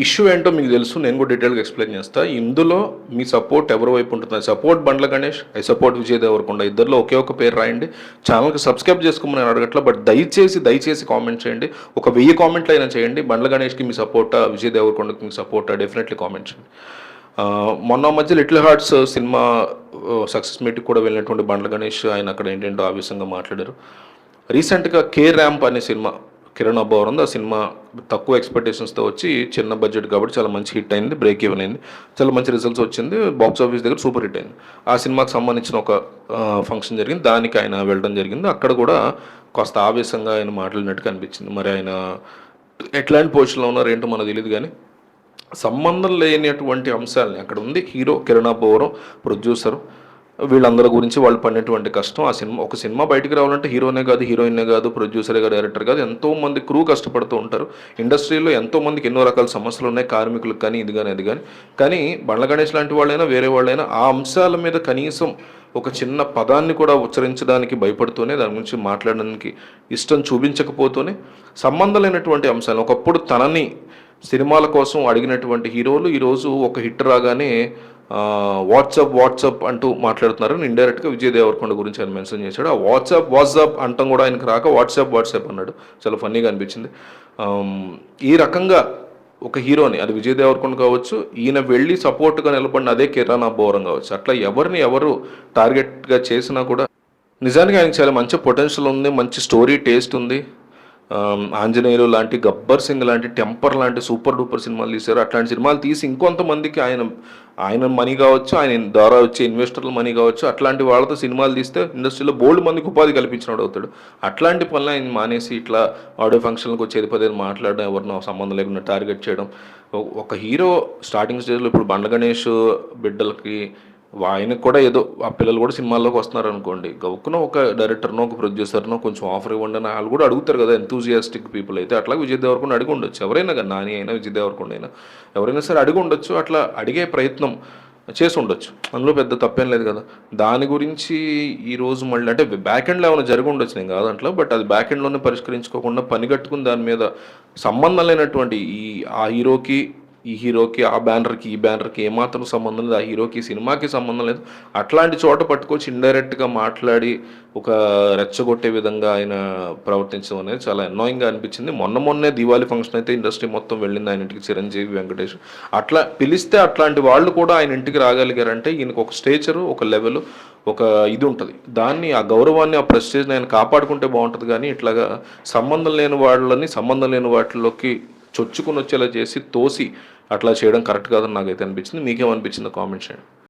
Issue ఏంటో మీకు తెలుసు. నేను కూడా డీటెయిల్‌గా ఎక్స్‌ప్లెయిన్ చేస్తా. ఇందులో మీ సపోర్ట్ ఎవరి వైపు ఉంటుంది? Support Bandla Ganesh, I support Vijay Deverakonda. ఇద్దరిలో ఒకే ఒక పేరు రాయండి. ఛానల్‌కి సబ్స్క్రైబ్ చేసుకోమని నేను అడగట్లా. బట్ దయచేసి కామెంట్ చేయండి. ఒక 1000 కామెంట్లు అయినా చేయండి. బండ్ల గణేష్‌కి మీ సపోర్టా? విజయ్ దేవరకొండకి మీ సపోర్టా? డెఫినెట్లీ కామెంట్ చేయండి. మొన్న మధ్య 'లిటిల్ హార్ట్స్' సినిమా సక్సెస్ మీట్‌కి కూడా వెళ్ళినటువంటి బండ్ల గణేష్ ఆయన అక్కడ ఏంటేంటో ఆవేశంగా మాట్లాడారు. రీసెంట్‌గా 'కే ర్యాంప్' అనే సినిమా కిరణ్ అబ్బవరం ఆ సినిమా తక్కువ ఎక్స్పెక్టేషన్స్తో వచ్చి చిన్న బడ్జెట్ కాబట్టి చాలా మంచి హిట్ అయింది, బ్రేక్ ఈవెన్ అయింది, చాలా మంచి రిజల్ట్స్ వచ్చింది, బాక్స్ ఆఫీస్ దగ్గర సూపర్ హిట్ అయింది. ఆ సినిమాకి సంబంధించిన ఒక ఫంక్షన్ జరిగింది, దానికి ఆయన వెళ్ళడం జరిగింది. అక్కడ కూడా కాస్త ఆవేశంగా ఆయన మాట్లాడినట్టుగా అనిపించింది. మరి ఆయన ఎట్లాంటి పొజిషన్లో ఉన్నారో ఏంటో మనకు తెలియదు, కానీ సంబంధం లేనటువంటి అంశాలని అక్కడ ఉంది. హీరో కిరణ్ అబ్బవరం, ప్రొడ్యూసర్, వీళ్ళందరి గురించి వాళ్ళు పడినటువంటి కష్టం. ఆ సినిమా ఒక సినిమా బయటికి రావాలంటే హీరోనే కాదు, హీరోయిన్నే కాదు, ప్రొడ్యూసరే కాదు, డైరెక్టర్ కాదు, ఎంతోమంది క్రూ కష్టపడుతూ ఉంటారు. ఇండస్ట్రీలో ఎంతోమందికి ఎన్నో రకాల సమస్యలు ఉన్నాయి, కార్మికులకు కానీ ఇది కానీ అది కానీ. కానీ బండ్ల గణేష్ లాంటి వాళ్ళైనా వేరే వాళ్ళైనా ఆ అంశాల మీద కనీసం ఒక చిన్న పదాన్ని కూడా ఉచ్చరించడానికి భయపడుతూనే, దాని గురించి మాట్లాడడానికి ఇష్టం చూపించకపోతూనే సంబంధం లేనటువంటి అంశాలు ఒకప్పుడు తనని సినిమాల కోసం అడిగినటువంటి హీరోలు ఈరోజు ఒక హిట్ రాగానే వాట్సాప్ అంటూ మాట్లాడుతున్నారు. ఇండైరెక్ట్గా విజయ్ దేవరకొండ గురించి ఆయన మెన్షన్ చేశాడు. ఆ వాట్సాప్ అంటాం కూడా ఆయనకు రాక వాట్సాప్ అన్నాడు. చాలా ఫన్నీగా అనిపించింది. ఈ రకంగా ఒక హీరోని, అది విజయ్ దేవరకొండ కావచ్చు, ఈయన వెళ్ళి సపోర్ట్గా నిలబడిన అదే కిరణ్ అబ్బవరం కావచ్చు, అట్లా ఎవరు టార్గెట్గా చేసినా కూడా నిజానికి ఆయనకు చాలా మంచి పొటెన్షియల్ ఉంది, మంచి స్టోరీ టేస్ట్ ఉంది. ఆంజనేయులు లాంటి, గబ్బర్ సింగ్ లాంటి, టెంపర్ లాంటి సూపర్ డూపర్ సినిమాలు తీశారు. అట్లాంటి సినిమాలు తీసి ఇంకొంతమందికి ఆయన మనీ కావచ్చు, ఆయన ద్వారా వచ్చే ఇన్వెస్టర్ల మనీ కావచ్చు, అట్లాంటి వాళ్ళతో సినిమాలు తీస్తే ఇండస్ట్రీలో బోల్డ్ మందికి ఉపాధి కల్పించినవాడు అవుతాడు. అట్లాంటి పనులు ఆయన మానేసి ఇట్లా ఆడియో ఫంక్షన్లకు వచ్చేది పదేది మాట్లాడడం, ఎవరినో సంబంధం లేకుండా టార్గెట్ చేయడం. ఒక హీరో స్టార్టింగ్ స్టేజ్లో ఇప్పుడు బండ్ల గణేష్ బిడ్డలకి ఆయనకు కూడా ఏదో ఆ పిల్లలు కూడా సినిమాల్లోకి వస్తున్నారు అనుకోండి, గౌక్కున ఒక డైరెక్టర్నో ఒక ప్రొడ్యూసర్నో కొంచెం ఆఫర్ ఇవ్వండి అని వాళ్ళు కూడా అడుగుతారు కదా, ఎంతూజియాస్టిక్ పీపుల్ అయితే. అట్లా విజయ్ దేవరకొండ అడిగి ఉండొచ్చు, ఎవరైనా కానీ, నాని అయినా విజయ్ దేవరకొండ అయినా ఎవరైనా సరే అడిగి ఉండొచ్చు. అట్లా అడిగే ప్రయత్నం చేసి ఉండొచ్చు, అందులో పెద్ద తప్పేం లేదు కదా. దాని గురించి ఈరోజు మళ్ళీ అంటే బ్యాక్ ఎండ్లో ఏమైనా జరిగి ఉండొచ్చు, నేను కాదంట్లో, బట్ అది బ్యాక్ ఎండ్లోనే పరిష్కరించుకోకుండా పని కట్టుకుని దాని మీద సంబంధం లేనటువంటి ఆ హీరోకి ఈ హీరోకి, ఆ బ్యానర్కి ఈ బ్యానర్కి ఏమాత్రం సంబంధం లేదు, ఆ హీరోకి సినిమాకి సంబంధం లేదు, అట్లాంటి చోట పట్టుకొచ్చి ఇండైరెక్ట్గా మాట్లాడి ఒక రెచ్చగొట్టే విధంగా ఆయన ప్రవర్తించడం అనేది చాలా అన్నాయింగ్గా అనిపించింది. మొన్నే దివాళీ ఫంక్షన్ అయితే ఇండస్ట్రీ మొత్తం వెళ్ళింది ఆయన ఇంటికి, చిరంజీవి, వెంకటేష్. అట్లా పిలిస్తే అట్లాంటి వాళ్ళు కూడా ఆయన ఇంటికి రాగలిగారంటే ఈయనకు ఒక స్టేచరు, ఒక లెవెల్, ఒక ఇది ఉంటుంది. దాన్ని, ఆ గౌరవాన్ని, ఆ ప్రెస్టేజ్ని ఆయన కాపాడుకుంటే బాగుంటుంది. కానీ ఇట్లాగా సంబంధం లేని వాళ్ళని సంబంధం లేని వాటిలోకి చొచ్చుకుని వచ్చేలా చేసి తోసి అట్లా చేయడం కరెక్ట్ కాదని నాకైతే అనిపించింది. మీకేమనిపించిందో కామెంట్ చేయండి.